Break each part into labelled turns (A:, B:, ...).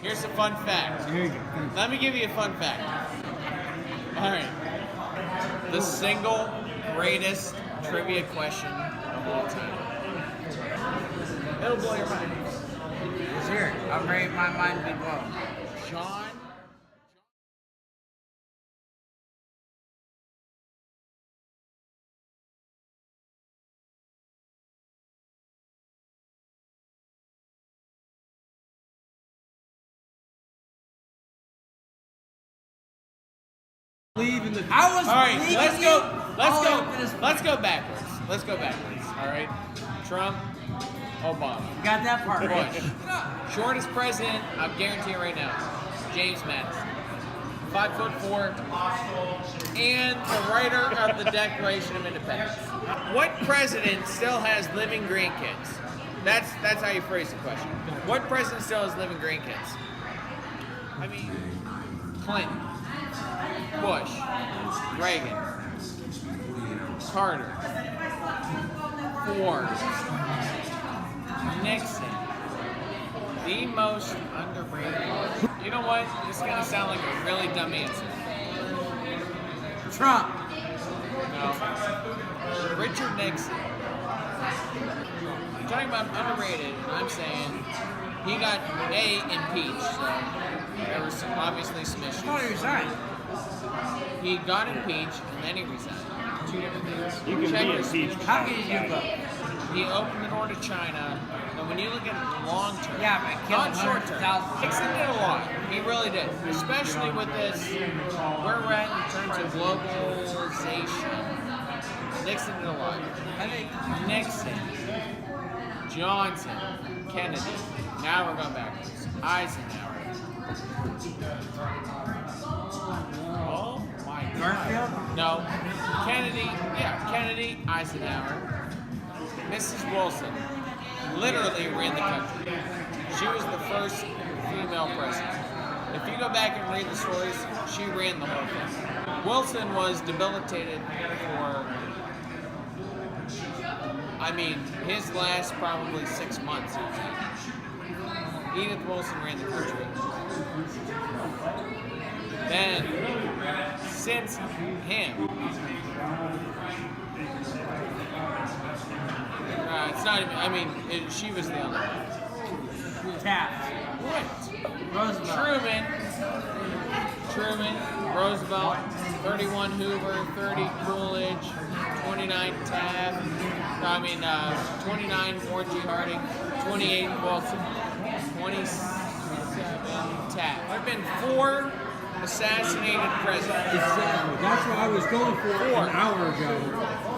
A: Here's a fun fact.
B: There you go.
A: Let me give you a fun fact. All right. The single greatest trivia question of all time. It'll blow your mind.
C: Let's hear it. I'm ready. My mind to be blown.
A: John.
B: Leave in the.
C: I was.
A: All right,
C: leaving
A: let's
C: you
A: go. Let's
C: all
A: go.
C: over this-
A: Let's go backwards. Let's go backwards. All right. Trump, Obama,
C: Got that part right.
A: Bush. Shortest president, I guarantee it right now, James Madison. 5'4", and the writer of the Declaration of Independence. What president still has living grandkids? That's how you phrase the question. What president still has living grandkids? I mean, Clinton, Bush, Reagan, Carter, Ford, Nixon. The most underrated. You know what? This is gonna sound like a really dumb answer.
C: Trump.
A: No. Richard Nixon. You're talking about underrated, and I'm saying he got impeached, so there was obviously some issues.
C: Oh, he resigned.
A: He got impeached and then he resigned. Two different things.
D: You can
A: Check
D: be
A: this.
D: impeached.
C: How can you do both?
A: He opened the door to China, and when you look at the long term,
C: Yeah, but killing
A: not short
C: hundreds
A: term,
C: of thousands.
A: Nixon did a lot. He really did, especially with this where we're at in terms of globalization. Nixon did a lot.
C: I think
A: Nixon, Johnson, Kennedy. Now we're going backwards. Eisenhower. Oh my God.
C: Garfield.
A: No. Kennedy. Yeah, Kennedy, Eisenhower. Mrs. Wilson literally ran the country. She was the first female president. If you go back and read the stories, she ran the whole thing. Wilson was debilitated for, his last probably 6 months. Edith Wilson ran the country. Then, since him, it's not even, she was the only one.
C: Taft.
A: What?
C: Roosevelt.
A: Truman, Roosevelt, 31 Hoover, 30 Coolidge, 29 Taft, 29 Warren G. Harding, 28 Wilson, 27 Taft. There have been 4 assassinated presidents.
B: Exactly. That's what I was going for an hour ago.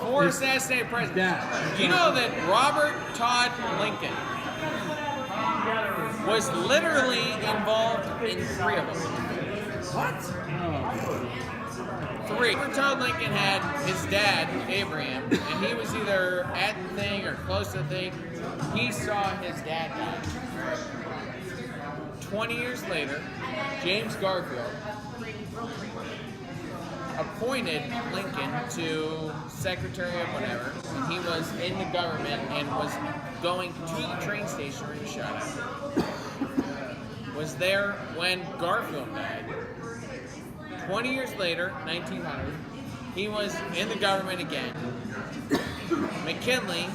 A: 4 assassinated presidents.
B: That.
A: Do you know that Robert Todd Lincoln was literally involved in 3 of them?
C: What?
A: 3. Todd Lincoln had his dad, Abraham, and he was either at the thing or close to the thing. He saw his dad die. 20 years later, James Garfield appointed Lincoln to secretary of whatever, and he was in the government and was going to the train station where he shot at. Was there when Garfield died. 20 years later, 1900, he was in the government again. McKinley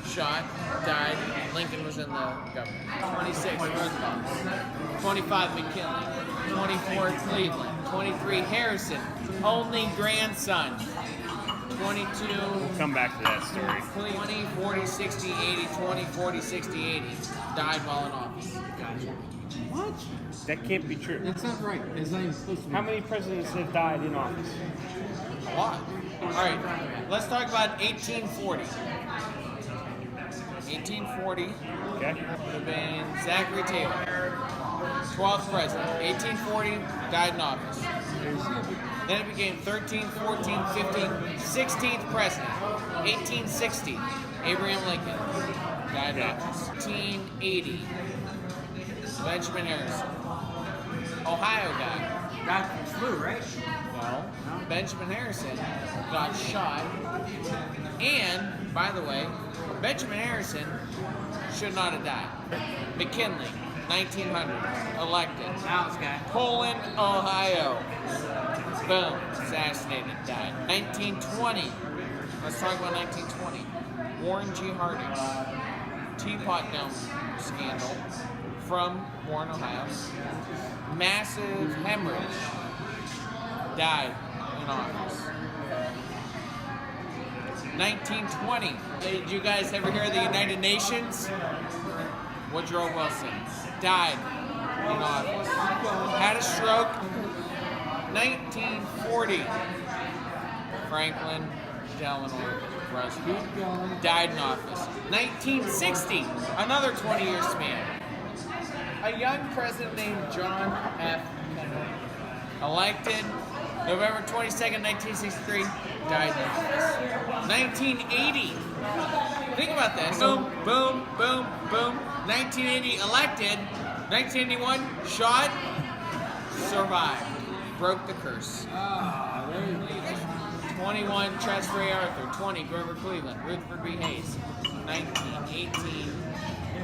A: shot, died. Lincoln was in the government. 26, Roosevelt. 25, McKinley. 24, Cleveland. 23, Harrison, only grandson. 22,
D: We'll come back to that story.
A: 20, 40, 60, 80, 20, 40, 60, 80. Died while in office.
B: What?
D: That can't be true.
B: That's not right. It's not even supposed to be.
D: How many presidents have died in office?
A: A lot. All right, let's talk about 1840. 1840
D: Okay.
A: would have been Zachary Taylor, 12th president. 1840, died in office. Then it became 13, 14, 15, 16th president. 1860, Abraham Lincoln, died in office. 1880, Benjamin Harrison, Ohio guy.
C: Got the flu, right?
A: No. Benjamin Harrison got shot. And, by the way, Benjamin Harrison should not have died. McKinley, 1900, elected.
C: Now this guy.
A: Poland, Ohio. Boom, assassinated, died. 1920, let's talk about 1920. Warren G. Harding, Teapot Dome scandal from Warren, Ohio. Massive hemorrhage, died in office. 1920, did you guys ever hear of the United Nations? Woodrow Wilson died in office. Had a stroke. 1940, Franklin Delano Roosevelt died in office. 1960, another 20-year span. A young president named John F. Kennedy, elected November 22nd, 1963, died in office. 1980, think about this. Boom, boom, boom, boom. 1980, elected. 1981, shot, survived. Broke the curse. 21, Chester A. Arthur. 20, Grover Cleveland. Rutherford B. Hayes. 19,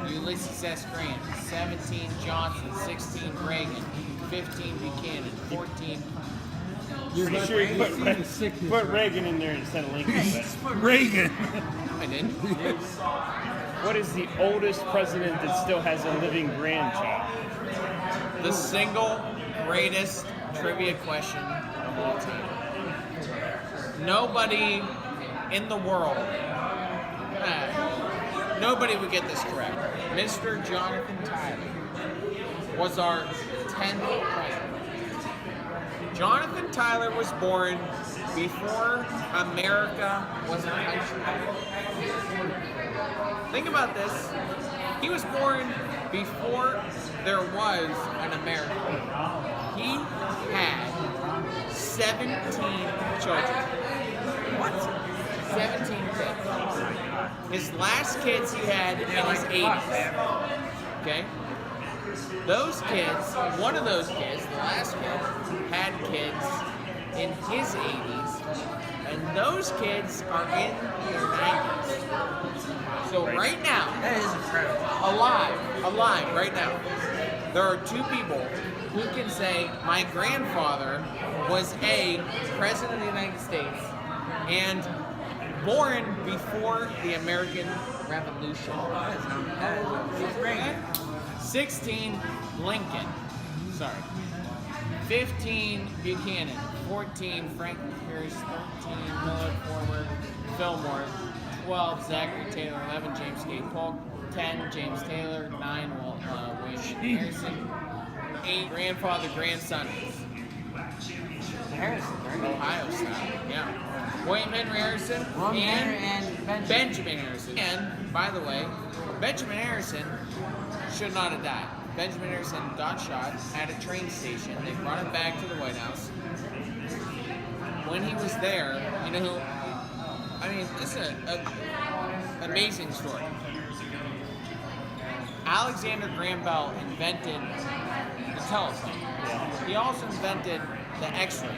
A: 18, Ulysses S. Grant. 17, Johnson. 16, Reagan. 15, Buchanan. 14,
D: Pretty sure you put Reagan in there instead of Lincoln.
B: Reagan.
A: I didn't.
D: What is the oldest president that still has a living grandchild?
A: The single greatest trivia question of all time. Nobody in the world, nobody would get this correct. Mr. Jonathan Tyler was our 10th president. Jonathan Tyler was born before America was a country. Think about this. He was born before there was an America. He had 17 children. What? 17 kids. His last kids he had in his 80s. Okay? Those kids, one of those kids, the last kid, had kids in his 80s, and those kids are in their 90s. So right now,
C: That is incredible.
A: alive right now, there are two people who can say, my grandfather was a president of the United States and born before the American Revolution.
C: That is Reagan.
A: 16, Lincoln. Sorry. 15, Buchanan. 14, Franklin Pierce. 13, Millard Fillmore. Fillmore. 12, Zachary Taylor. 11, James K. Polk. 10, James Taylor. 9, William Harrison. 8, grandfather, grandson.
C: Harrison, right?
A: Ohio style. Yeah. William Henry Harrison
C: and
A: Benjamin Harrison. And, by the way, Benjamin Harrison should not have died. Benjamin Harrison got shot at a train station. They brought him back to the White House. When he was there, you know who, I mean, this is an amazing story. Alexander Graham Bell invented the telephone. He also invented the X-ray.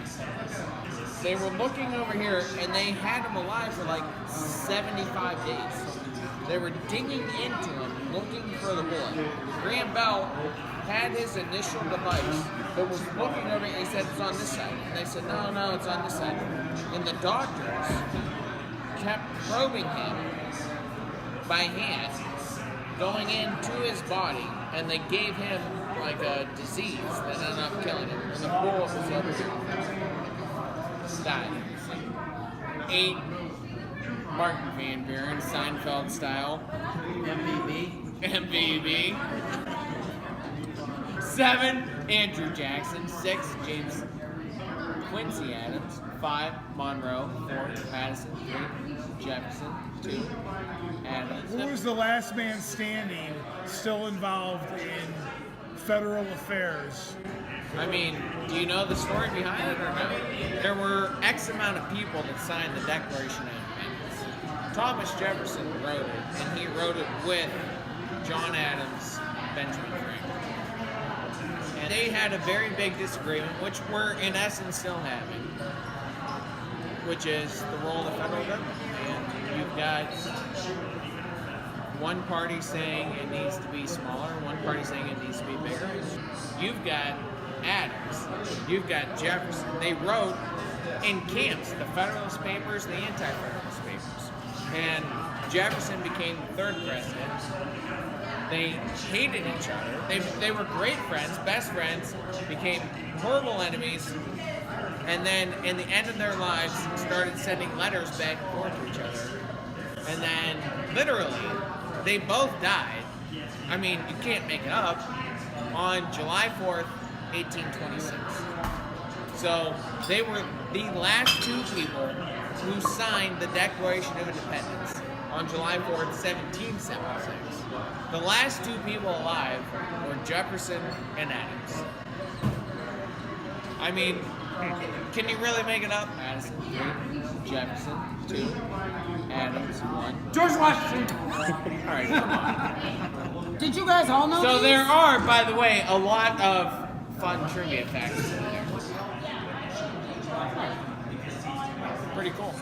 A: They were looking over here, and they had him alive for like 75 days. They were digging into him, looking for the bullet. Graham Bell had his initial device, but was looking over and he said, it's on this side. And they said, no, it's on this side. And the doctors kept probing him by hand, going into his body, and they gave him like a disease that ended up killing him. And the bullet was over here. Died. 8, Martin Van Buren, Seinfeld style. MVB. 7, Andrew Jackson. 6, James Quincy Adams. 5, Monroe. 4, Madison. 3, Jefferson. 2, Adams.
E: Who was the last man standing still involved in federal affairs?
A: I mean, do you know the story behind it or no? There were X amount of people that signed the Declaration of Independence. Thomas Jefferson wrote it, and he wrote it with John Adams, Benjamin Franklin. And they had a very big disagreement, which we're in essence still having, which is the role of the federal government. And you've got one party saying it needs to be smaller, one party saying it needs to be bigger. You've got Adams, you've got Jefferson. They wrote in camps, the Federalist Papers, the Anti-Federalist Papers. And Jefferson became the third president. They hated each other. They were great friends, best friends, became horrible enemies, and then in the end of their lives started sending letters back and forth to each other. And then literally, they both died. I mean, you can't make it up. On July 4th, 1826. So they were the last two people who signed the Declaration of Independence on July 4th, 1776. The last two people alive were Jefferson and Adams. I mean, can you really make it up? Madison, 3. Jefferson, 2. Adams, 1.
C: George Washington.
A: All right, come on.
C: Did you guys all know
A: So
C: these?
A: there are, by the way, a lot of fun trivia facts in there. Pretty cool.